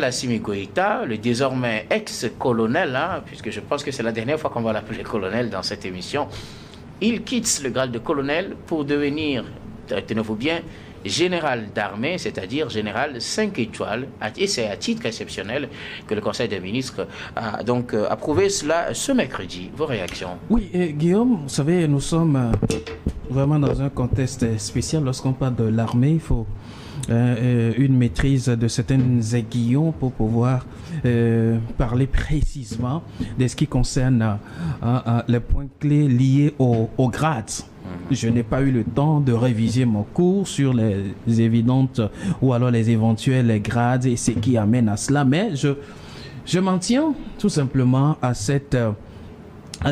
Assimi Goïta, le désormais ex-colonel, hein, puisque je pense que c'est la dernière fois qu'on va l'appeler colonel dans cette émission, il quitte le grade de colonel pour devenir, tenez-vous bien, général d'armée, c'est-à-dire général 5 étoiles, et c'est à titre exceptionnel que le Conseil des ministres a donc approuvé cela ce mercredi. Vos réactions? Oui, Guillaume, vous savez, nous sommes vraiment dans un contexte spécial. Lorsqu'on parle de l'armée, il faut une maîtrise de certains aiguillons pour pouvoir parler précisément de ce qui concerne les points clés liés au grade. Je n'ai pas eu le temps de réviser mon cours sur les évidentes ou alors les éventuels grades et ce qui amène à cela, mais je m'en tiens tout simplement à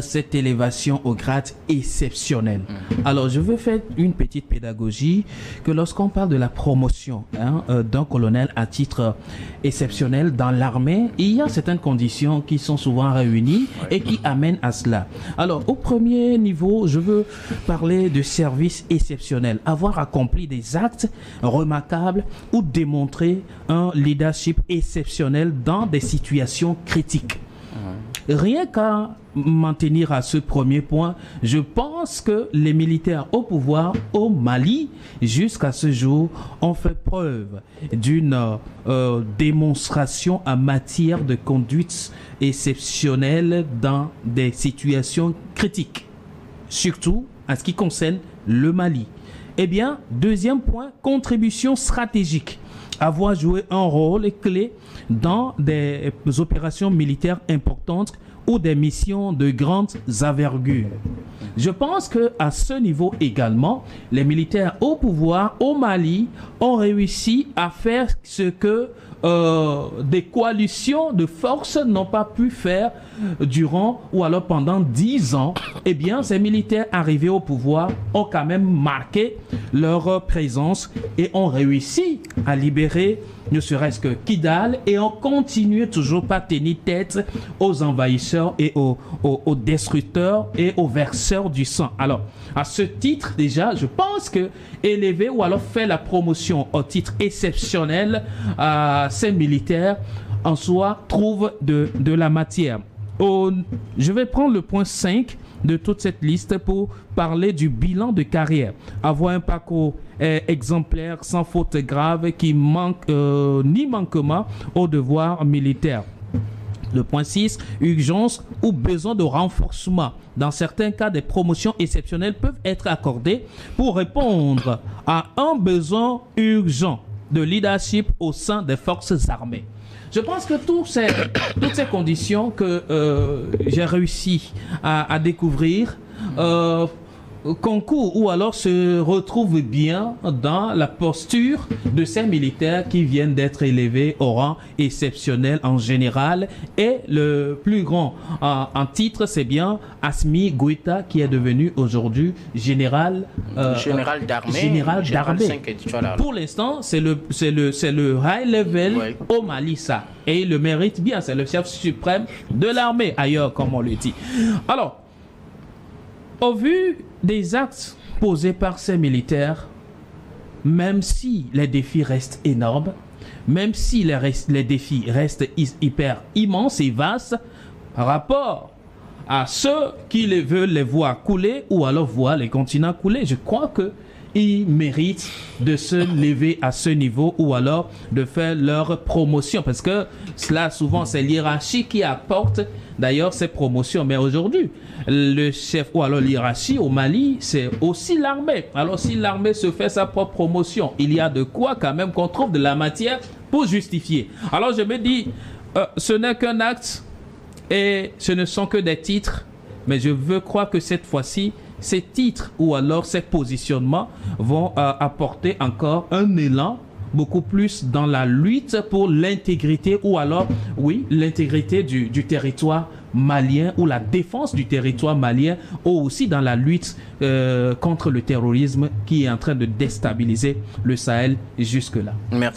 cette élévation au grade exceptionnel. Alors, je veux faire une petite pédagogie que lorsqu'on parle de la promotion d'un colonel à titre exceptionnel dans l'armée, il y a certaines conditions qui sont souvent réunies et qui amènent à cela. Alors, au premier niveau, je veux parler de service exceptionnel. Avoir accompli des actes remarquables ou démontrer un leadership exceptionnel dans des situations critiques. Rien qu'à maintenir à ce premier point, je pense que les militaires au pouvoir au Mali, jusqu'à ce jour, ont fait preuve d'une démonstration en matière de conduite exceptionnelle dans des situations critiques, surtout en ce qui concerne le Mali. Eh bien, deuxième point, contribution stratégique. Avoir joué un rôle clé dans des opérations militaires importantes ou des missions de grande envergure. Je pense qu'à ce niveau également, les militaires au pouvoir au Mali ont réussi à faire ce que des coalitions de forces n'ont pas pu faire durant ou alors pendant 10 ans. Eh bien, ces militaires arrivés au pouvoir ont quand même marqué leur présence et ont réussi à libérer ne serait-ce que Kidal et ont continué toujours pas tenir tête aux envahisseurs et aux destructeurs et aux verseurs du sang. Alors, à ce titre, déjà, je pense que élever ou alors faire la promotion au titre exceptionnel à ces militaires en soi trouve de la matière. Je vais prendre le point 5 de toute cette liste pour parler du bilan de carrière. Avoir un parcours exemplaire sans faute grave qui manque ni manquement aux devoirs militaires. Le point 6, urgence ou besoin de renforcement. Dans certains cas, des promotions exceptionnelles peuvent être accordées pour répondre à un besoin urgent de leadership au sein des forces armées. Je pense que toutes ces conditions que j'ai réussi à découvrir concourent ou alors se retrouvent bien dans la posture de ces militaires qui viennent d'être élevés au rang exceptionnel en général. Et le plus grand en titre, c'est bien Assimi Goïta qui est devenu aujourd'hui général d'armée. Pour l'instant, c'est le high level au Mali, ça. Et il le mérite bien, c'est le chef suprême de l'armée ailleurs, comme on le dit. Alors, au vu des actes posés par ces militaires, même si les défis restent énormes, même si les défis restent hyper immenses et vastes, par rapport à ceux qui veulent les voir couler ou alors voir les continents couler, je crois qu'ils méritent de se lever à ce niveau ou alors de faire leur promotion. Parce que cela, souvent, c'est l'hiérarchie qui apporte d'ailleurs ces promotions. Mais aujourd'hui, le chef ou alors l'hiérarchie au Mali, c'est aussi l'armée. Alors si l'armée se fait sa propre promotion, il y a de quoi quand même qu'on trouve de la matière pour justifier. Alors je me dis, ce n'est qu'un acte et ce ne sont que des titres. Mais je veux croire que cette fois-ci, ces titres ou alors ces positionnements vont apporter encore un élan beaucoup plus dans la lutte pour l'intégrité ou alors, oui, l'intégrité du territoire malien ou la défense du territoire malien ou aussi dans la lutte contre le terrorisme qui est en train de déstabiliser le Sahel jusque-là. Merci.